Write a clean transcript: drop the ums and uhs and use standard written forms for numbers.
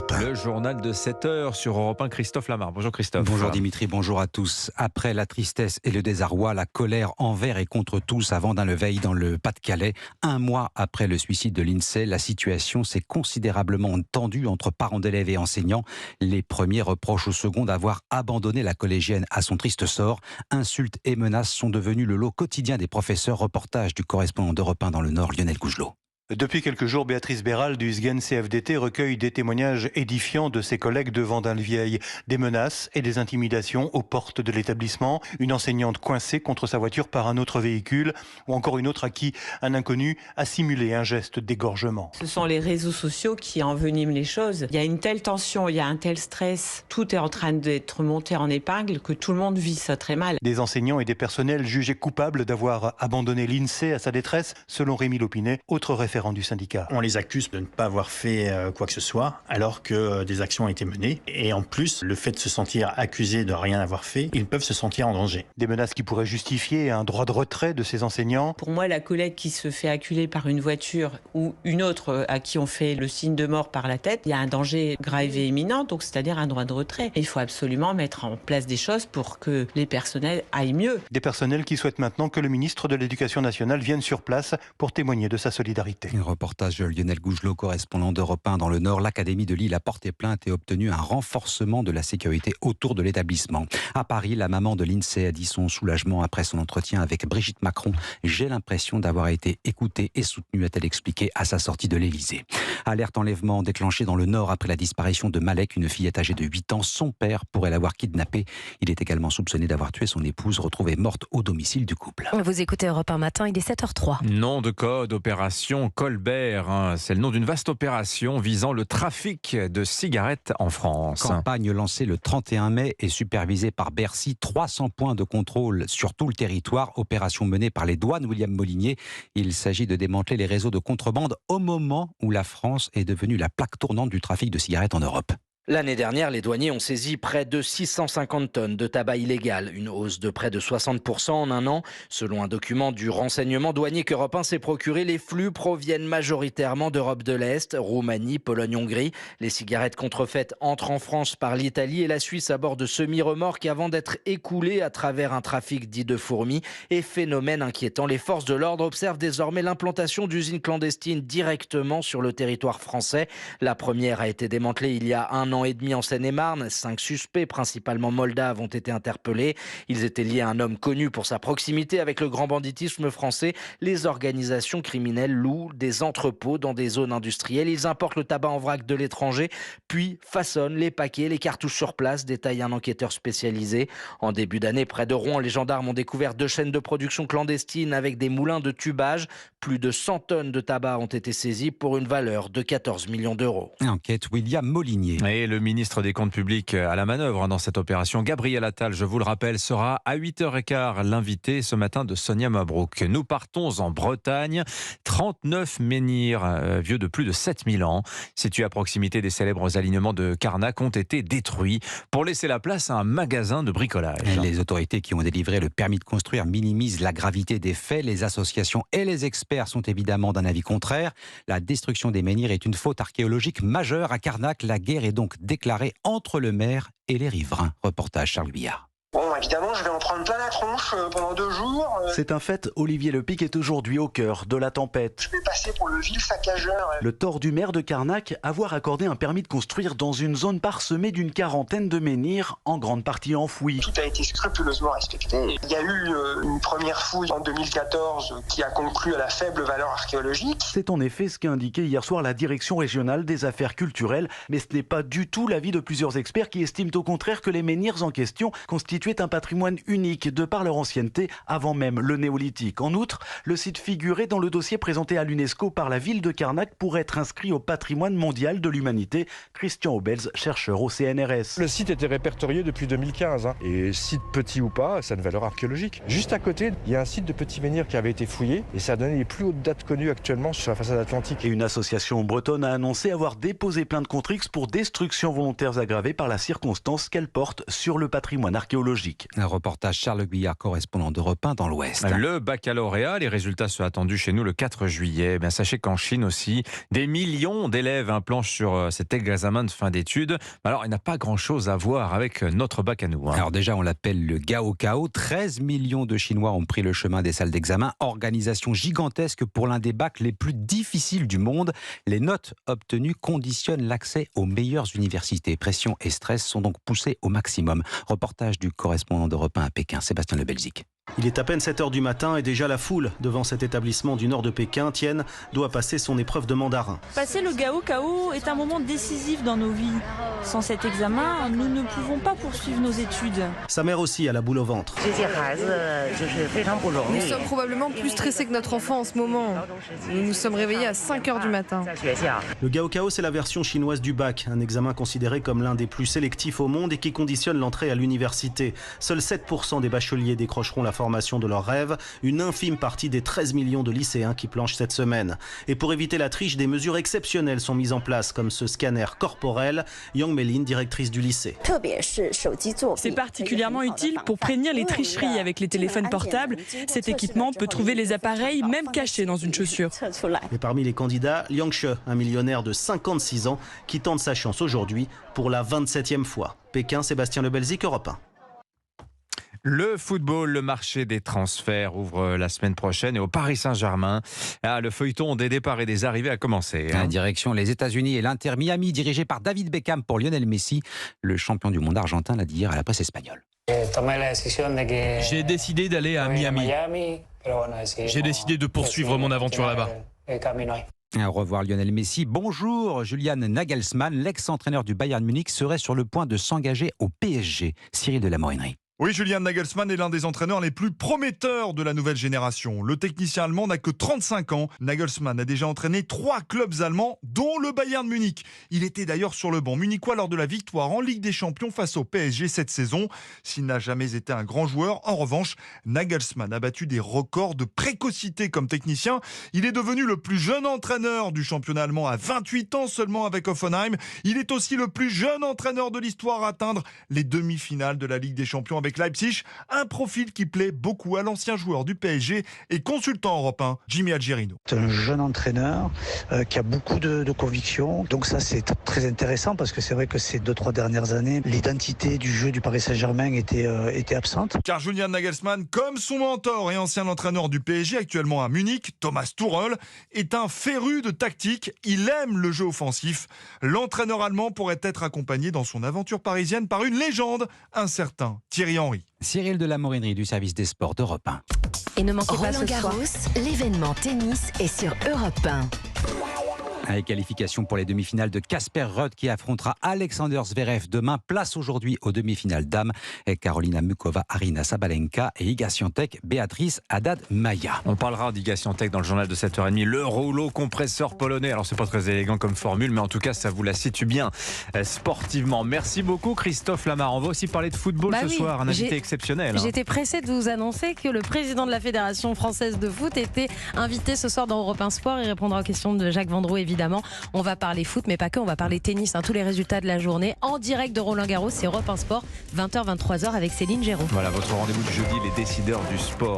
Europe 1. Le journal de 7h sur Europe 1, Christophe Lamar. Bonjour Christophe. Bonjour Dimitri, bonjour à tous. Après la tristesse et le désarroi, la colère envers et contre tous à Vendin-le-Veil dans le Pas-de-Calais. Un mois après le suicide de l'INSEE, la situation s'est considérablement tendue entre parents d'élèves et enseignants. Les premiers reprochent aux second d'avoir abandonné la collégienne à son triste sort. Insultes et menaces sont devenus le lot quotidien des professeurs. Reportage du correspondant d'Europe 1 dans le Nord, Lionel Gougelot. Depuis quelques jours, Béatrice Béral du SGEN CFDT recueille des témoignages édifiants de ses collègues de Vendin-le-Vieil. Des menaces et des intimidations aux portes de l'établissement, une enseignante coincée contre sa voiture par un autre véhicule, ou encore une autre à qui un inconnu a simulé un geste d'égorgement. Ce sont les réseaux sociaux qui enveniment les choses. Il y a une telle tension, il y a un tel stress, tout est en train d'être monté en épingle que tout le monde vit ça très mal. Des enseignants et des personnels jugés coupables d'avoir abandonné l'INSEE à sa détresse, selon Rémi Lopinet, autre référent du syndicat. On les accuse de ne pas avoir fait quoi que ce soit, alors que des actions ont été menées. Et en plus, le fait de se sentir accusé de rien avoir fait, ils peuvent se sentir en danger. Des menaces qui pourraient justifier un droit de retrait de ces enseignants. Pour moi, la collègue qui se fait acculer par une voiture ou une autre à qui on fait le signe de mort par la tête, il y a un danger grave et imminent, donc c'est-à-dire un droit de retrait. Et il faut absolument mettre en place des choses pour que les personnels aillent mieux. Des personnels qui souhaitent maintenant que le ministre de l'Éducation nationale vienne sur place pour témoigner de sa solidarité. Un reportage de Lionel Gougelot, correspondant d'Europe 1 dans le Nord. L'Académie de Lille a porté plainte et obtenu un renforcement de la sécurité autour de l'établissement. À Paris, la maman de l'INSEE a dit son soulagement après son entretien avec Brigitte Macron. J'ai l'impression d'avoir été écoutée et soutenue, a-t-elle expliqué à sa sortie de l'Élysée. Alerte enlèvement déclenchée dans le Nord après la disparition de Malek, une fillette âgée de 8 ans. Son père pourrait l'avoir kidnappée. Il est également soupçonné d'avoir tué son épouse, retrouvée morte au domicile du couple. Vous écoutez Europe 1 matin, il est 7h03. Nom de code, opération Colbert. C'est le nom d'une vaste opération visant le trafic de cigarettes en France. Campagne lancée le 31 mai et supervisée par Bercy. 300 points de contrôle sur tout le territoire. Opération menée par les douanes William Molinier. Il s'agit de démanteler les réseaux de contrebande au moment où la France est devenue la plaque tournante du trafic de cigarettes en Europe. L'année dernière, les douaniers ont saisi près de 650 tonnes de tabac illégal, une hausse de près de 60% en un an. Selon un document du renseignement douanier qu'Europe 1 s'est procuré, les flux proviennent majoritairement d'Europe de l'Est, Roumanie, Pologne, Hongrie. Les cigarettes contrefaites entrent en France par l'Italie et la Suisse à bord de semi-remorques avant d'être écoulées à travers un trafic dit de fourmis. Et phénomène inquiétant, les forces de l'ordre observent désormais l'implantation d'usines clandestines directement sur le territoire français. La première a été démantelée il y a un an et demi en Seine-et-Marne. 5 suspects, principalement moldaves, ont été interpellés. Ils étaient liés à un homme connu pour sa proximité avec le grand banditisme français. Les organisations criminelles louent des entrepôts dans des zones industrielles. Ils importent le tabac en vrac de l'étranger, puis façonnent les paquets, les cartouches sur place, détaille un enquêteur spécialisé. En début d'année, près de Rouen, les gendarmes ont découvert 2 chaînes de production clandestines avec des moulins de tubage. Plus de 100 tonnes de tabac ont été saisies pour une valeur de 14 millions d'euros. Enquête William Molinier. Et le ministre des Comptes publics à la manœuvre dans cette opération, Gabriel Attal, je vous le rappelle, sera à 8h15 l'invité ce matin de Sonia Mabrouk. Nous partons en Bretagne. 39 menhirs vieux de plus de 7000 ans, situés à proximité des célèbres alignements de Carnac, ont été détruits pour laisser la place à un magasin de bricolage. Les autorités qui ont délivré le permis de construire minimisent la gravité des faits. Les associations et les experts sont évidemment d'un avis contraire. La destruction des menhirs est une faute archéologique majeure à Carnac. La guerre est donc déclarée entre le maire et les riverains. Reportage Charles Biard. Bon, évidemment, je vais en prendre plein la tronche pendant 2 jours. C'est un fait, Olivier Lepic est aujourd'hui au cœur de la tempête. Je vais passer pour le vil saccageur. Le tort du maire de Carnac, avoir accordé un permis de construire dans une zone parsemée d'une quarantaine de menhirs, en grande partie enfouis. Tout a été scrupuleusement respecté. Il y a eu une première fouille en 2014 qui a conclu à la faible valeur archéologique. C'est en effet ce qu'a indiqué hier soir la Direction régionale des affaires culturelles, mais ce n'est pas du tout l'avis de plusieurs experts qui estiment au contraire que les menhirs en question constituent un patrimoine unique de par leur ancienneté avant même le néolithique. En outre, le site figurait dans le dossier présenté à l'UNESCO par la ville de Carnac pour être inscrit au patrimoine mondial de l'humanité. Christian Obels, chercheur au CNRS. Le site était répertorié depuis 2015. Et site petit ou pas, ça a une valeur archéologique. Juste à côté, il y a un site de petits menhirs qui avait été fouillé et ça a donné les plus hautes dates connues actuellement sur la façade atlantique. Et une association bretonne a annoncé avoir déposé plainte contre X pour destruction volontaire aggravée par la circonstance qu'elle porte sur le patrimoine archéologique. logique. Un reportage Charles Guyard, correspondant d'Europe 1 dans l'Ouest. Le baccalauréat, les résultats sont attendus chez nous le 4 juillet. Sachez qu'en Chine aussi, des millions d'élèves planchent sur cet examen de fin d'études. Alors, il n'a pas grand-chose à voir avec notre bac à nous. Alors déjà, on l'appelle le Gaokao. 13 millions de Chinois ont pris le chemin des salles d'examen. Organisation gigantesque pour l'un des bacs les plus difficiles du monde. Les notes obtenues conditionnent l'accès aux meilleures universités. Pression et stress sont donc poussés au maximum. Reportage du correspondant d'Europe 1 à Pékin, Sébastien Le Belzic. Il est à peine 7h du matin et déjà la foule devant cet établissement du nord de Pékin, Tien, doit passer son épreuve de mandarin. Passer le Gaokao est un moment décisif dans nos vies. Sans cet examen, nous ne pouvons pas poursuivre nos études. Sa mère aussi a la boule au ventre. Nous sommes probablement plus stressés que notre enfant en ce moment. Nous nous sommes réveillés à 5h du matin. Le Gaokao, c'est la version chinoise du bac, un examen considéré comme l'un des plus sélectifs au monde et qui conditionne l'entrée à l'université. Seuls 7% des bacheliers décrocheront la formation de leurs rêves, une infime partie des 13 millions de lycéens qui planchent cette semaine. Et pour éviter la triche, des mesures exceptionnelles sont mises en place, comme ce scanner corporel. Yang Melin, directrice du lycée. C'est particulièrement utile pour prévenir les tricheries avec les téléphones portables. Cet équipement peut trouver les appareils, même cachés dans une chaussure. Et parmi les candidats, Liang She, un millionnaire de 56 ans, qui tente sa chance aujourd'hui pour la 27e fois. Pékin, Sébastien Le Belzic, Europe 1. Le football, le marché des transferts ouvre la semaine prochaine et au Paris Saint-Germain, le feuilleton des départs et des arrivées a commencé. Direction les États-Unis et l'Inter Miami dirigé par David Beckham pour Lionel Messi. Le champion du monde argentin l'a dit hier à la presse espagnole. J'ai décidé d'aller à Miami. J'ai décidé de poursuivre mon aventure là-bas. Au revoir Lionel Messi. Bonjour, Julian Nagelsmann, l'ex-entraîneur du Bayern Munich, serait sur le point de s'engager au PSG. Cyril de la Morinerie. Oui, Julian Nagelsmann est l'un des entraîneurs les plus prometteurs de la nouvelle génération. Le technicien allemand n'a que 35 ans. Nagelsmann a déjà entraîné 3 clubs allemands, dont le Bayern Munich. Il était d'ailleurs sur le banc munichois lors de la victoire en Ligue des Champions face au PSG cette saison. S'il n'a jamais été un grand joueur, en revanche, Nagelsmann a battu des records de précocité comme technicien. Il est devenu le plus jeune entraîneur du championnat allemand à 28 ans seulement avec Hoffenheim. Il est aussi le plus jeune entraîneur de l'histoire à atteindre les demi-finales de la Ligue des Champions avec Leipzig, un profil qui plaît beaucoup à l'ancien joueur du PSG et consultant Europe 1, Jimmy Algerino. C'est un jeune entraîneur qui a beaucoup de convictions, donc ça c'est très intéressant parce que c'est vrai que ces 2-3 dernières années, l'identité du jeu du Paris Saint-Germain était absente. Car Julian Nagelsmann, comme son mentor et ancien entraîneur du PSG actuellement à Munich, Thomas Tuchel, est un féru de tactique, il aime le jeu offensif. L'entraîneur allemand pourrait être accompagné dans son aventure parisienne par une légende, un certain Thierry Henry. Cyril de la Morinerie du service des sports d'Europe 1. Et ne manquez pas Roland Garros, l'événement tennis est sur Europe 1. Avec qualification pour les demi-finales de Casper Ruud qui affrontera Alexander Zverev demain. Place aujourd'hui aux demi-finales dames. Karolina Mukova, Arina Sabalenka et Iga Świątek, Béatrice Haddad-Maia. On parlera d'Iga Świątek dans le journal de 7h30. Le rouleau compresseur polonais. Alors c'est pas très élégant comme formule, mais en tout cas ça vous la situe bien sportivement. Merci beaucoup Christophe Lamar. On va aussi parler de football ce soir. Un invité exceptionnel. J'étais pressée de vous annoncer que le président de la Fédération française de foot était invité ce soir dans Europe 1 Sport. Il répondra aux questions de Jacques Vendroux évidemment. On va parler foot, mais pas que, on va parler tennis. Tous les résultats de la journée en direct de Roland Garros, c'est Europe 1 Sport, 20h, 23h avec Céline Géraud. Voilà votre rendez-vous du jeudi, les décideurs du sport.